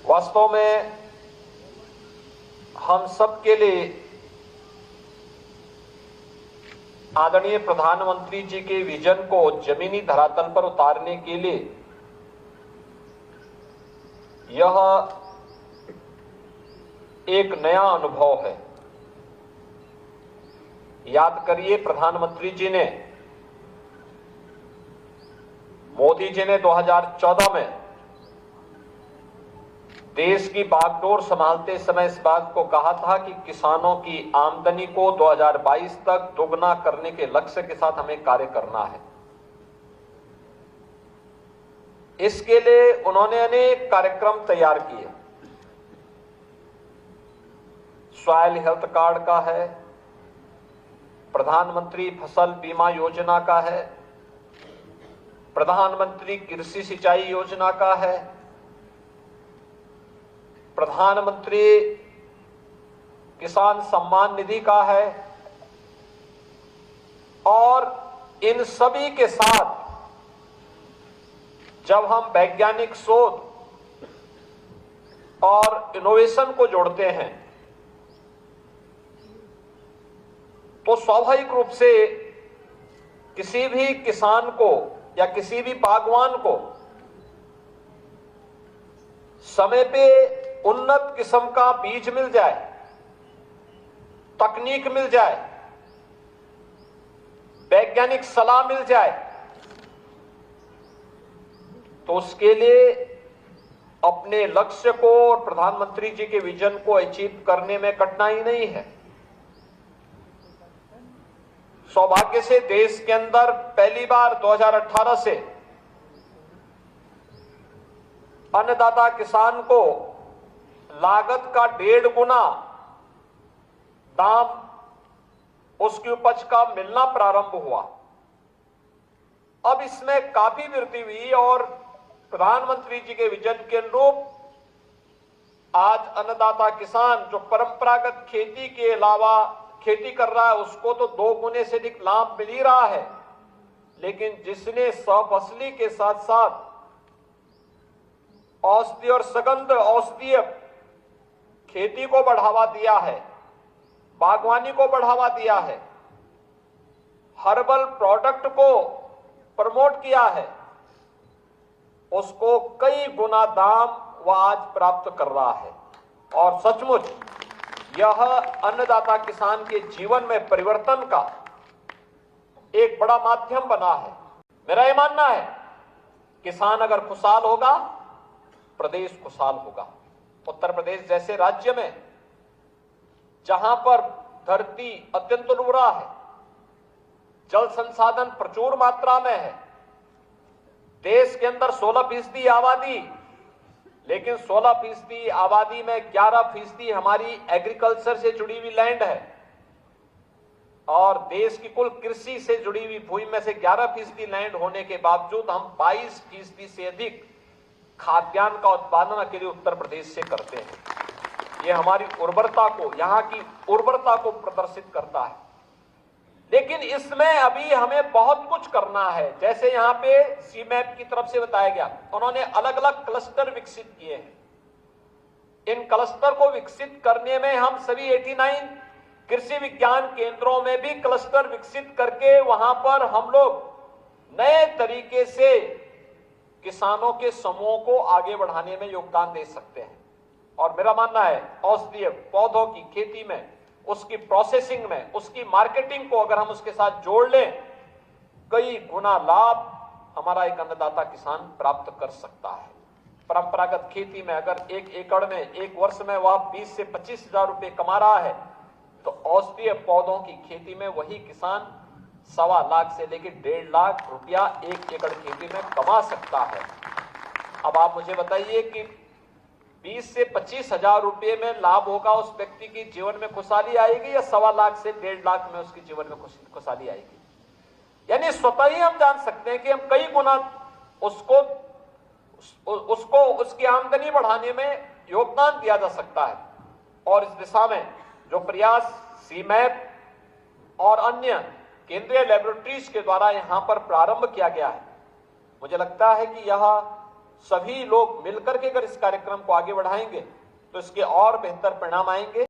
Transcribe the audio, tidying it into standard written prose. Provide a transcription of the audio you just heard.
वास्तव में हम सब के लिए आदरणीय प्रधानमंत्री जी के विजन को जमीनी धरातल पर उतारने के लिए यह एक नया अनुभव है। याद करिए, प्रधानमंत्री जी ने, मोदी जी ने 2014 में देश की बागडोर संभालते समय इस बात को कहा था कि किसानों की आमदनी को 2022 तक दोगुना करने के लक्ष्य के साथ हमें कार्य करना है। इसके लिए उन्होंने अनेक कार्यक्रम तैयार किए। सॉइल हेल्थ कार्ड का है, प्रधानमंत्री फसल बीमा योजना का है, प्रधानमंत्री कृषि सिंचाई योजना का है, प्रधानमंत्री किसान सम्मान निधि का है। और इन सभी के साथ जब हम वैज्ञानिक शोध और इनोवेशन को जोड़ते हैं तो स्वाभाविक रूप से किसी भी किसान को या किसी भी बागवान को समय पे उन्नत किस्म का बीज मिल जाए, तकनीक मिल जाए, वैज्ञानिक सलाह मिल जाए, तो उसके लिए अपने लक्ष्य को और प्रधानमंत्री जी के विजन को अचीव करने में कठिनाई नहीं है। सौभाग्य से देश के अंदर पहली बार 2018 से अन्नदाता किसान को लागत का 1.5 गुना दाम उसकी उपज का मिलना प्रारंभ हुआ। अब इसमें काफी वृद्धि हुई और प्रधानमंत्री जी के विजन के अनुरूप आज अन्नदाता किसान जो परंपरागत खेती के अलावा खेती कर रहा है उसको तो 2 गुने से अधिक लाभ मिल ही रहा है, लेकिन जिसने सफसली के साथ साथ औषधीय और सुगंध औषधीय खेती को बढ़ावा दिया है, बागवानी को बढ़ावा दिया है, हर्बल प्रोडक्ट को प्रमोट किया है, उसको कई गुना दाम वह आज प्राप्त कर रहा है। और सचमुच यह अन्नदाता किसान के जीवन में परिवर्तन का एक बड़ा माध्यम बना है। मेरा यह मानना है, किसान अगर खुशहाल होगा, प्रदेश खुशहाल होगा। उत्तर प्रदेश जैसे राज्य में जहां पर धरती अत्यंत उर्वरा है, जल संसाधन प्रचुर मात्रा में है, देश के अंदर 16% आबादी, लेकिन 16% आबादी में 11% हमारी एग्रीकल्चर से जुड़ी हुई लैंड है और देश की कुल कृषि से जुड़ी हुई भूमि में से 11% लैंड होने के बावजूद हम 22% से अधिक खाद्यान्न का उत्पादन अकेले उत्तर प्रदेश से करते हैं। यह हमारी उर्वरता को, यहाँ की उर्वरता को प्रदर्शित करता है। लेकिन इसमें अभी हमें बहुत कुछ करना है। जैसे यहाँ पे सीमैप की तरफ से बताया गया, उन्होंने अलग अलग क्लस्टर विकसित किए हैं। इन क्लस्टर को विकसित करने में हम सभी 89 कृषि विज्ञान केंद्रों में भी क्लस्टर विकसित करके वहां पर हम लोग नए तरीके से किसानों के समूह को आगे बढ़ाने में योगदान दे सकते हैं। और मेरा मानना है, औषधीय पौधों की खेती में, उसकी प्रोसेसिंग में, उसकी मार्केटिंग को अगर हम उसके साथ जोड़ लें, कई गुना लाभ हमारा एक अन्नदाता किसान प्राप्त कर सकता है। परंपरागत खेती में अगर 1 एकड़ में एक वर्ष में वह 20 से 25 हजार रुपए कमा रहा है, तो औषधीय पौधों की खेती में वही किसान 1.25 लाख से लेकर 1.5 लाख रुपया 1 एकड़ खेती में कमा सकता है। अब आप मुझे बताइए कि 20 से 25 हजार रुपये में लाभ होगा, उस व्यक्ति की जीवन में खुशहाली आएगी या 1.25 लाख से 1.5 लाख में उसके जीवन में खुशहाली आएगी? यानी स्वतः ही हम जान सकते हैं कि हम कई गुना उसको उसकी आमदनी बढ़ाने में योगदान दिया जा सकता है। और इस दिशा में जो प्रयास सीमैप और अन्य केंद्रीय लैबोरेटरीज के द्वारा यहां पर प्रारंभ किया गया है, मुझे लगता है कि यह सभी लोग मिलकर के अगर इस कार्यक्रम को आगे बढ़ाएंगे तो इसके और बेहतर परिणाम आएंगे।